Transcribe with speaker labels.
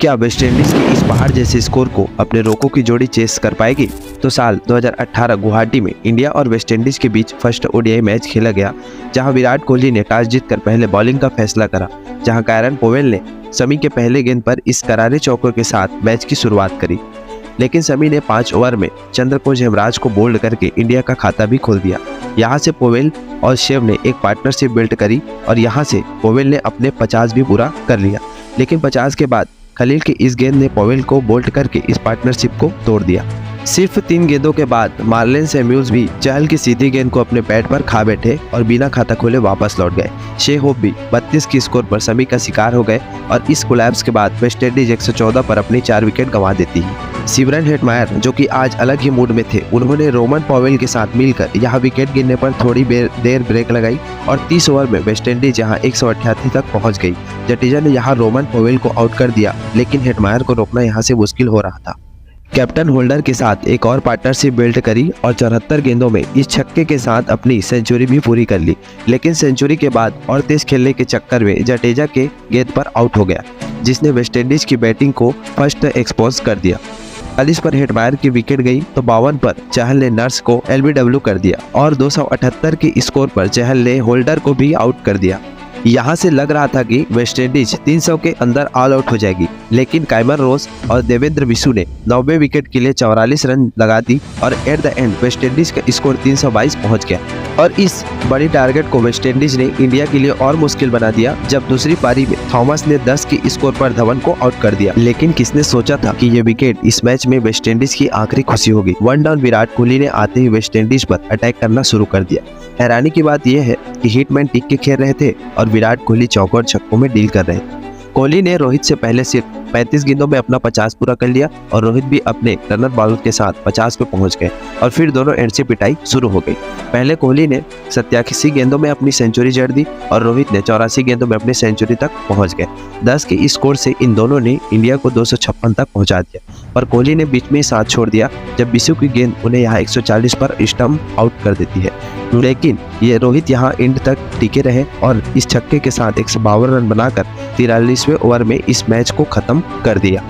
Speaker 1: क्या वेस्टइंडीज की इस पहाड़ जैसे स्कोर को अपने रोकों की जोड़ी चेस कर पाएगी? तो साल 2018 गुवाहाटी में इंडिया और वेस्टइंडीज के बीच फर्स्ट ओडीआई मैच खेला गया, जहां विराट कोहली ने टॉस जीतकर पहले बॉलिंग का फैसला करा। जहां कायरन पोवेल ने शमी के पहले गेंद पर इस करारे चौके के साथ मैच की शुरुआत करी, लेकिन शमी ने 5 ओवर में चंद्रकोज हेमराज को बोल्ड करके इंडिया का खाता भी खोल दिया। यहाँ से पोवेल और शिव ने एक पार्टनरशिप बिल्ड करी और यहाँ से पोवेल ने अपने 50 भी पूरा कर लिया, लेकिन 50 के बाद खलील की इस गेंद ने पोवेल को बोल्ट करके इस पार्टनरशिप को तोड़ दिया। सिर्फ 3 गेंदों के बाद मार्लिन सैमुअल्स भी चहल की सीधी गेंद को अपने बैट पर खा बैठे और बिना खाता खोले वापस लौट गए। शे होप भी 32 की स्कोर पर शमी का शिकार हो गए और इस कोलैप्स के बाद वेस्टइंडीज 114 पर अपनी 4 विकेट गंवा देती है। सिमरन हेटमायर, जो कि आज अलग ही मूड में थे, उन्होंने रोमन पॉवेल के साथ मिलकर यहाँ विकेट गिरने पर थोड़ी देर ब्रेक लगाई और 30 ओवर में वेस्टइंडीज यहाँ 188 तक पहुंच गई। जडेजा ने यहाँ रोमन पॉवेल को आउट कर दिया, लेकिन हेटमायर को रोकना यहाँ से मुश्किल हो रहा था। कैप्टन होल्डर के साथ एक और पार्टनरशिप बिल्ड करी और 74 गेंदों में इस छक्के के साथ अपनी सेंचुरी भी पूरी कर ली, लेकिन सेंचुरी के बाद और तेज खेलने के चक्कर में जडेजा के गेंद पर आउट हो गया, जिसने वेस्टइंडीज की बैटिंग को फर्स्ट एक्सपोज कर दिया। 40 पर हेटमायर की विकेट गई तो 52 पर चहल ने नर्स को एलबीडब्ल्यू कर दिया और 278 की स्कोर पर चहल ने होल्डर को भी आउट कर दिया। यहाँ से लग रहा था कि वेस्टइंडीज 300 के अंदर ऑल आउट हो जाएगी, लेकिन काइमर रोज और देवेंद्र विशु ने 90 विकेट के लिए 44 रन लगा दी और एट द एंड वेस्टइंडीज का स्कोर 322 पहुंच गया। और इस बड़ी टारगेट को वेस्टइंडीज ने इंडिया के लिए और मुश्किल बना दिया जब दूसरी पारी में थॉमस ने 10 की स्कोर पर धवन को आउट कर दिया। लेकिन किसने सोचा था कि ये विकेट इस मैच में वेस्टइंडीज की आखिरी खुशी होगी। 1 डाउन विराट कोहली ने आते ही वेस्टइंडीज पर अटैक करना शुरू कर दिया। हैरानी की बात यह है कि हिटमैन टिक के खेल रहे थे और विराट कोहली चौकों और छक्कों में डील कर रहे थे। कोहली ने रोहित से पहले सिर्फ 35 गेंदों में अपना 50 पूरा कर लिया और रोहित भी अपने रनर बॉलर के साथ 50 पे पहुंच गए और फिर दोनों एंड से पिटाई शुरू हो गई। पहले कोहली ने 87 गेंदों में अपनी सेंचुरी जड़ दी और रोहित ने 84 गेंदों में अपनी सेंचुरी तक पहुंच गए। 10 के स्कोर से इन दोनों ने इंडिया को 256 तक पहुंचा दिया, पर कोहली ने बीच में साथ छोड़ दिया जब विशु की गेंद उन्हें यहाँ 140 पर स्टंप आउट कर देती है। लेकिन ये रोहित यहाँ एंड तक टिके रहे और इस छक्के के साथ 152 रन बनाकर 43वें ओवर में इस मैच को खत्म कर दिया।